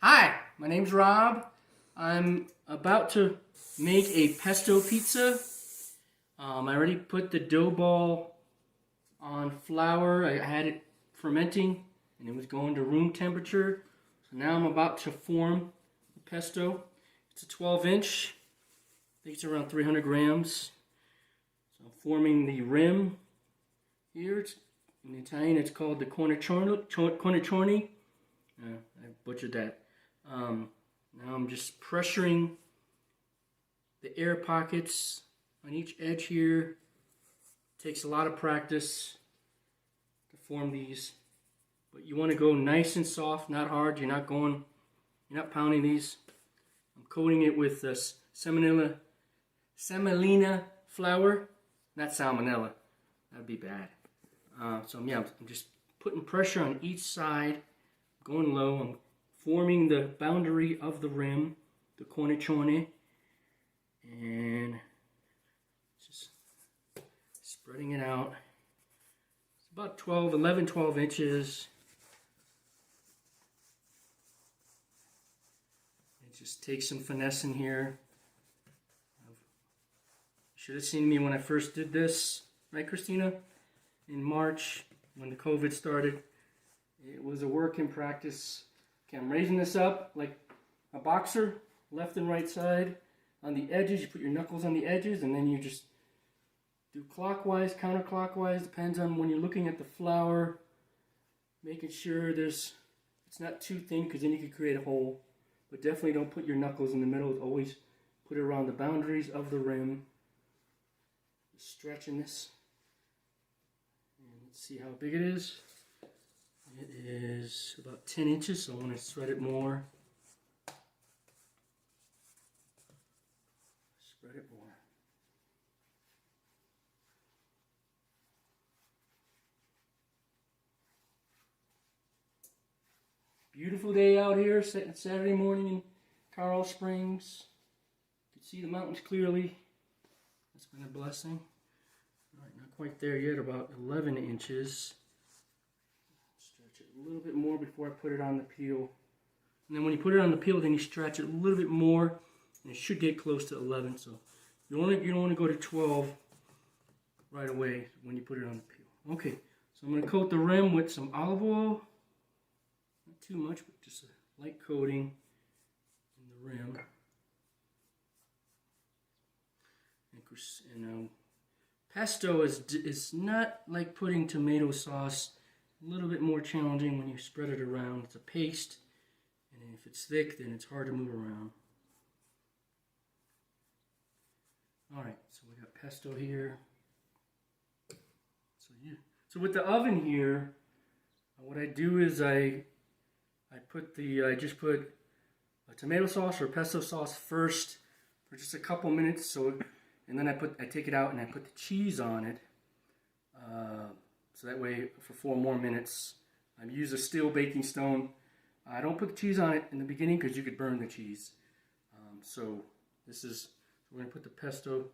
Hi, my name's Rob. I'm about to make a pesto pizza. I already put the dough ball on flour. I had it fermenting and it was going to room temperature. So now I'm about to form the pesto. It's a 12-inch. I think it's around 300 grams. So I'm forming the rim here. In Italian it's called the cornicione. I butchered that. Now I'm just pressuring the air pockets on each edge here. It takes a lot of practice to form these, but you want to go nice and soft, not hard. You're not pounding these. I'm coating it with semolina flour, not salmonella. That'd be bad. So yeah, I'm just putting pressure on each side, going low. I'm forming the boundary of the rim, the cornicione, and just spreading it out. It's about 12 inches. It just takes some finesse in here. You should have seen me when I first did this, right, Christina? In March, when the COVID started. It was a work in practice. Okay, I'm raising this up like a boxer, left and right side. On the edges, you put your knuckles on the edges, and then you just do clockwise, counterclockwise, depends on when you're looking at the flour, making sure it's not too thin, because then you could create a hole. But definitely don't put your knuckles in the middle. Always put it around the boundaries of the rim. Just stretching this. And let's see how big it is. It is about 10 inches, so I want to spread it more. Spread it more. Beautiful day out here, Saturday morning in Coral Springs. You can see the mountains clearly. That's been a blessing. All right, not quite there yet, about 11 inches. Stretch it a little bit more before I put it on the peel. And then when you put it on the peel, then you stretch it a little bit more, and it should get close to 11. So you don't want to go to 12 right away when you put it on the peel. Okay, so I'm going to coat the rim with some olive oil. Not too much, but just a light coating in the rim. And pesto is not like putting tomato sauce. A little bit more challenging when you spread it around. It's a paste, and if it's thick, then it's hard to move around. Alright, so we got pesto here. So with the oven here, what I do is I just put a tomato sauce or pesto sauce first for just a couple minutes, and then I take it out and I put the cheese on it. So that way, for 4 more minutes, I use a steel baking stone. I don't put the cheese on it in the beginning because you could burn the cheese. So we're going to put the pesto.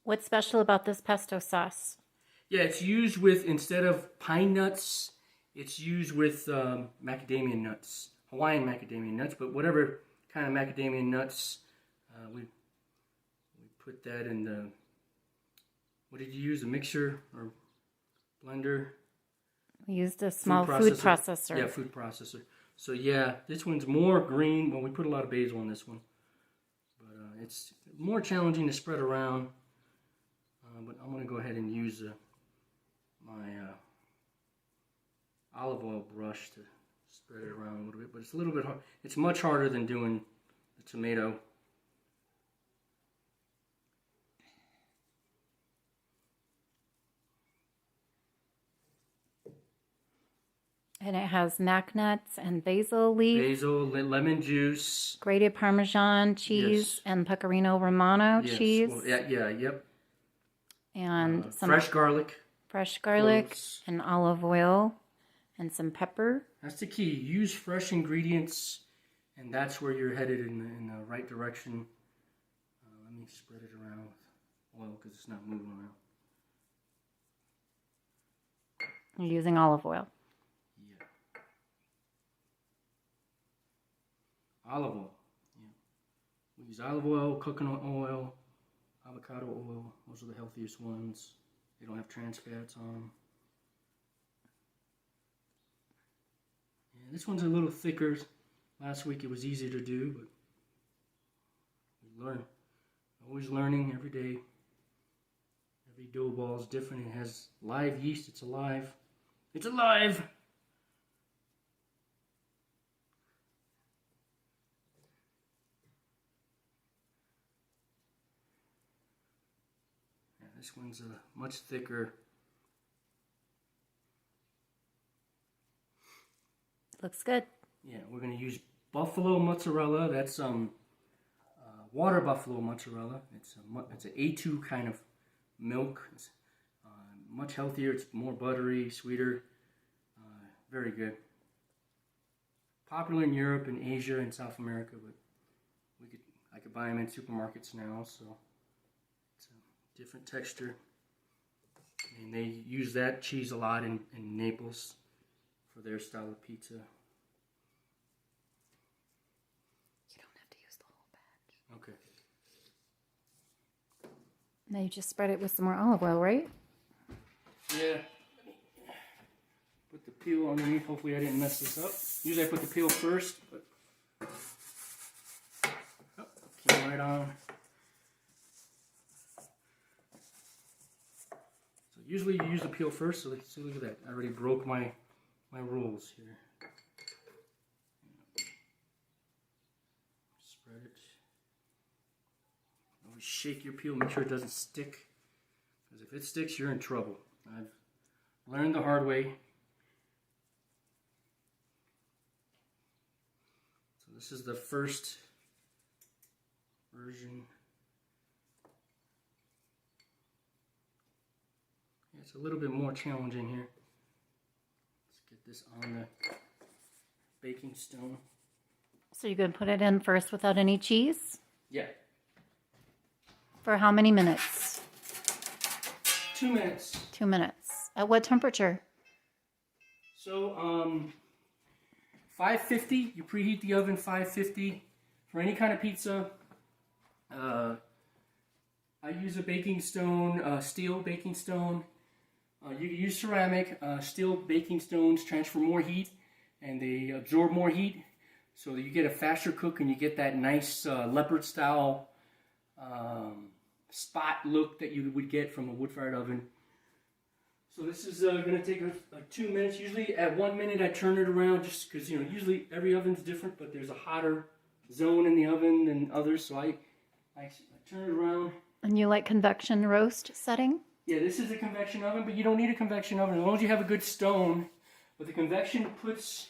What's special about this pesto sauce? Yeah, it's used with, instead of pine nuts, it's used with macadamia nuts, Hawaiian macadamia nuts, but whatever kind of macadamia nuts, we put that in the, what did you use, a mixer or blender? We used a small food processor. Yeah, food processor. So yeah, this one's more green. Well, we put a lot of basil on this one. But it's more challenging to spread around. But I'm going to go ahead and use my olive oil brush to spread it around a little bit. But it's a little bit hard. It's much harder than doing the tomato. And it has mac nuts and basil leaf. Basil, lemon juice. Grated Parmesan cheese, yes. And Pecorino Romano, yes. Cheese. Well, yep. And some fresh garlic. Fresh garlic cloves. And olive oil and some pepper. That's the key. Use fresh ingredients, and that's where you're headed in the right direction. Let me spread it around with oil because it's not moving around. You're using olive oil. Yeah. olive oil. Yeah. We use olive oil, coconut oil, avocado oil. Those are the healthiest ones. They don't have trans fats on them. Yeah, this one's a little thicker. Last week it was easier to do, but we learn. Always learning every day. Every dough ball is different. It has live yeast. It's alive. It's alive! Yeah, this one's much thicker. Looks good. Yeah, we're going to use buffalo mozzarella. That's water buffalo mozzarella. It's an A2 kind of milk. It's much healthier. It's more buttery, sweeter. Very good. Popular in Europe and Asia and South America, but I could buy them in supermarkets now. So it's a different texture, and they use that cheese a lot in Naples for their style of pizza. You don't have to use the whole batch. Okay. Now you just spread it with some more olive oil, right? Yeah. Put the peel underneath. Hopefully I didn't mess this up. Usually I put the peel first, but came right on. So usually you use the peel first. So look at that. I already broke my rules here. Spread it. Always shake your peel. Make sure it doesn't stick. Because if it sticks, you're in trouble. I've learned the hard way. So this is the first version. Yeah, it's a little bit more challenging here. Let's get this on the baking stone. So you're going to put it in first without any cheese? Yeah. For how many minutes? 2 minutes. 2 minutes. At what temperature? So, 550, you preheat the oven 550 for any kind of pizza. I use a baking stone, steel baking stone. You can use ceramic. Steel baking stones transfer more heat and they absorb more heat. So you get a faster cook and you get that nice leopard style spot look that you would get from a wood-fired oven. So this is going to take like 2 minutes. Usually at 1 minute I turn it around just because, you know, usually every oven's different, but there's a hotter zone in the oven than others. So I turn it around. And you like convection roast setting? Yeah, this is a convection oven, but you don't need a convection oven as long as you have a good stone. But the convection puts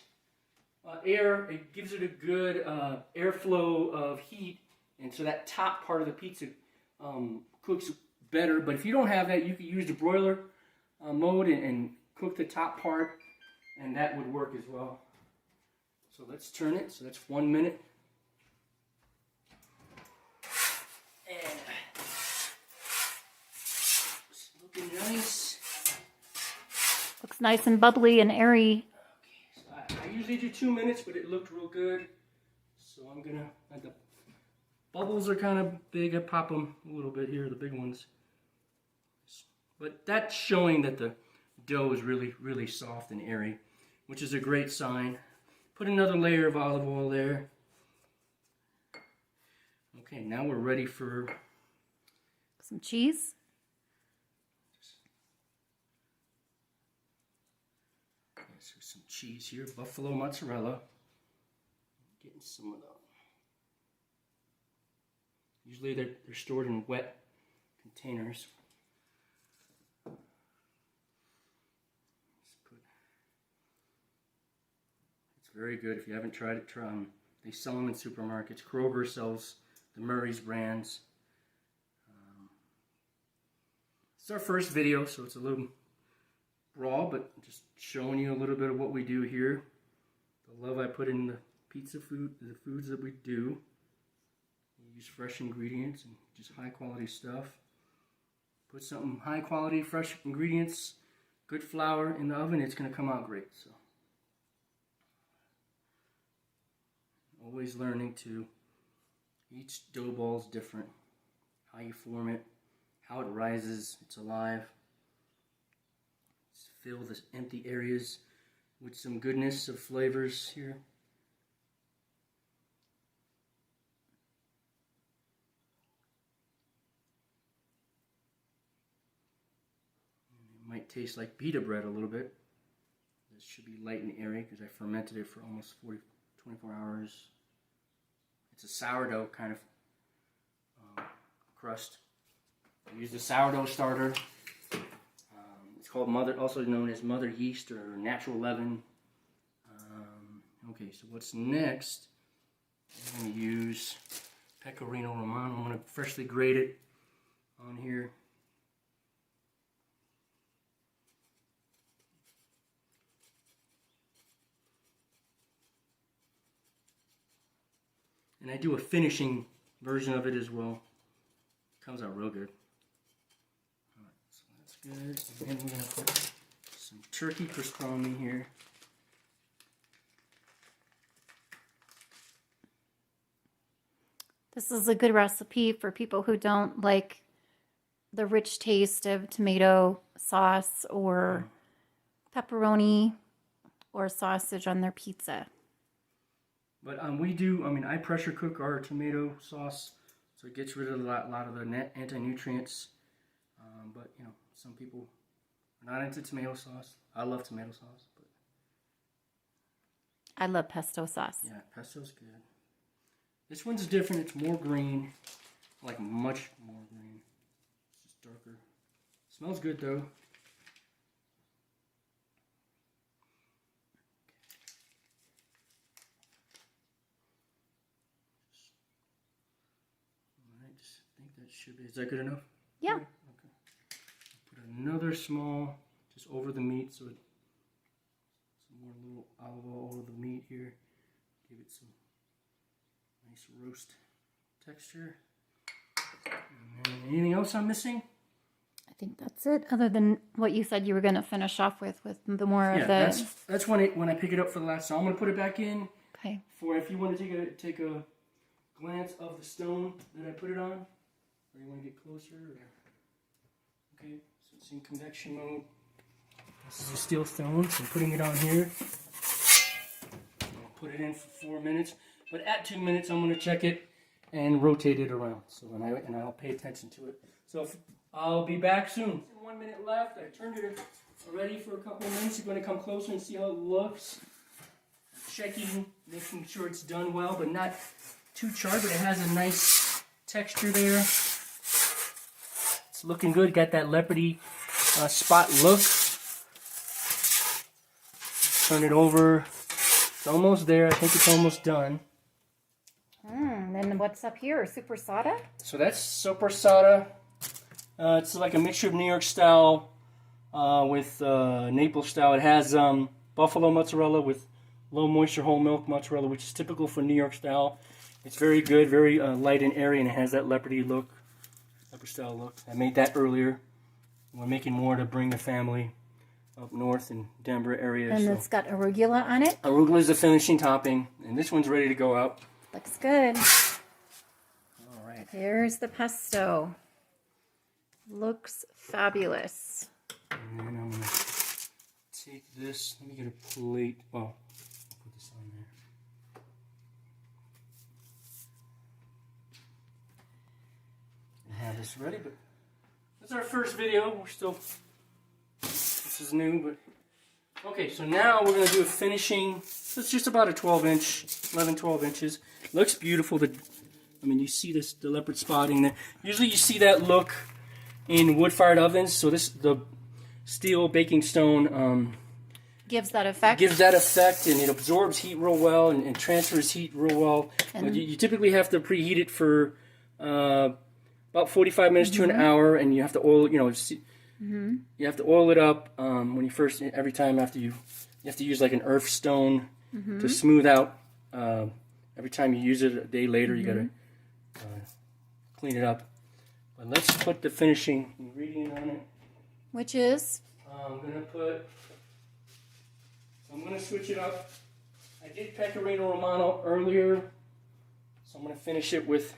air, it gives it a good airflow of heat, and so that top part of the pizza cooks better. But if you don't have that, you can use the broiler mode and cook the top part, and that would work as well. So let's turn it. So that's 1 minute. And it's looking nice. Looks nice and bubbly and airy. Okay, so I usually do 2 minutes, but it looked real good. So I'm gonna, the bubbles are kind of big. I pop them a little bit here, the big ones. But that's showing that the dough is really, really soft and airy, which is a great sign. Put another layer of olive oil there. Okay, now we're ready for some cheese. So some cheese here, buffalo mozzarella. Getting some of that. Usually they're stored in wet containers. It's very good. If you haven't tried it, try them. They sell them in supermarkets. Kroger sells the Murray's brands. It's our first video, so it's a little raw, but just showing you a little bit of what we do here. The love I put in the pizza food, the foods that we do. We use fresh ingredients and just high quality stuff. Put something high quality, fresh ingredients, good flour in the oven, it's going to come out great. So Always learning to. Each dough ball is different. How you form it, how it rises, it's alive. Just fill the empty areas with some goodness of flavors here. It might taste like pita bread a little bit. This should be light and airy because I fermented it for almost 24 hours. It's a sourdough kind of crust. I use the sourdough starter. It's called also known as mother yeast or natural leaven. Okay, so what's next? I'm going to use Pecorino Romano. I'm going to freshly grate it on here. And I do a finishing version of it as well. Comes out real good. Alright, so that's good. And then we're going to put some turkey pastrami here. This is a good recipe for people who don't like the rich taste of tomato sauce or pepperoni or sausage on their pizza. But I pressure cook our tomato sauce, so it gets rid of a lot of the anti-nutrients. But, some people are not into tomato sauce. I love tomato sauce. But I love pesto sauce. yeah, pesto's good. This one's different. It's more green, like much more green. It's just darker. Smells good, though. Is that good enough? Yeah. Okay. Put another small, just over the meat, so some more little olive oil over the meat here. Give it some nice roast texture. And then anything else I'm missing? I think that's it. Other than what you said you were going to finish off with the more of the. That's when I pick it up for the last. So I'm going to put it back in. Okay. For if you want to take a glance of the stone that I put it on. Or you want to get closer? Okay, so it's in convection mode. This is a steel stone, so I'm putting it on here. I'll put it in for 4 minutes. But at 2 minutes, I'm going to check it and rotate it around. So I'll pay attention to it. So I'll be back soon. 1 minute left. I turned it already for a couple of minutes. You're going to come closer and see how it looks. Checking, making sure it's done well, but not too charred. But it has a nice texture there. Looking good, got that leopardy spot look. Turn it over. It's almost there. I think it's almost done. Then what's up here? Supersada? So that's sopressata. It's like a mixture of New York style with Naples style. It has buffalo mozzarella with low moisture whole milk mozzarella, which is typical for New York style. It's very good, very light and airy, and it has that leopardy look. Style look. I made that earlier. We're making more to bring the family up north in Denver area. And it's got arugula on it. Arugula is the finishing topping, and this one's ready to go out. Looks good. All right. Here's the pesto. Looks fabulous. And then I'm gonna take this. Let me get a plate. Well, I'll put this on there. Have this ready, but that's our first video. This is new, but okay, so now we're going to do a finishing. It's just about a 12 inches. Looks beautiful. You see the leopard spotting there. Usually you see that look in wood-fired ovens, so the steel baking stone gives that effect. And it absorbs heat real well and transfers heat real well. But you typically have to preheat it for about 45 minutes to an hour, and you have to oil. You have to oil it up when you first. Every time after you have to use like an earth stone to smooth out. Every time you use it a day later, you gotta clean it up. But let's put the finishing ingredient on it. Which is? I'm gonna switch it up. I did Pecorino Romano earlier. So I'm going to finish it with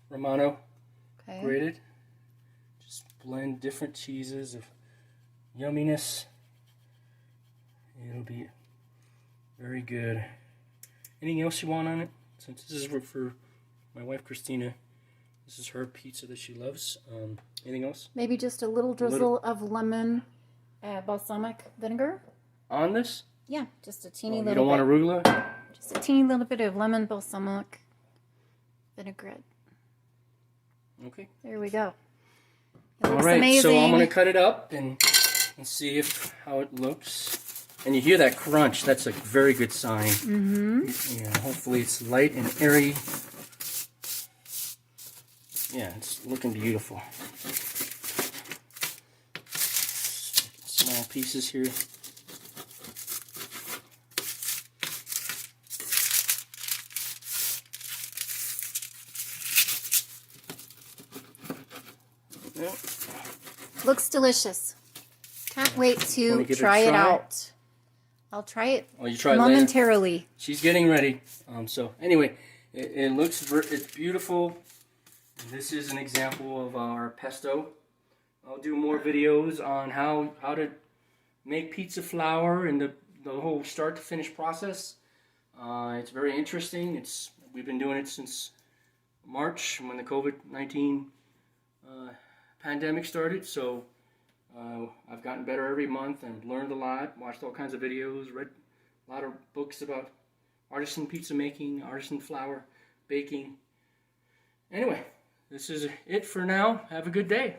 Romano Okay. grated. Just blend different cheeses of yumminess. It'll be very good. Anything else you want on it? Since this is for my wife Christina, this is her pizza that she loves. Anything else? Maybe just a little drizzle of lemon balsamic vinegar. On this? Yeah, just a teeny You little don't bit. want arugula? Just a teeny little bit of lemon balsamic vinaigrette. Okay. There we go. It All looks right, amazing. so I'm going to cut it up and see how it looks. And you hear that crunch, that's a very good sign. Mm-hmm. Yeah, hopefully it's light and airy. Yeah, it's looking beautiful. Small pieces here. Yeah. Looks delicious. Can't wait to Wanna give it a try it try? out. I'll try it Oh, you try it later? momentarily. She's getting ready. So anyway, it looks it's beautiful. This is an example of our pesto. I'll do more videos on how to make pizza flour and the whole start to finish process. It's very interesting. We've been doing it since March when the COVID-19 pandemic started. So I've gotten better every month and learned a lot, watched all kinds of videos, read a lot of books about artisan pizza making, artisan flour baking. Anyway, this is it for now. Have a good day.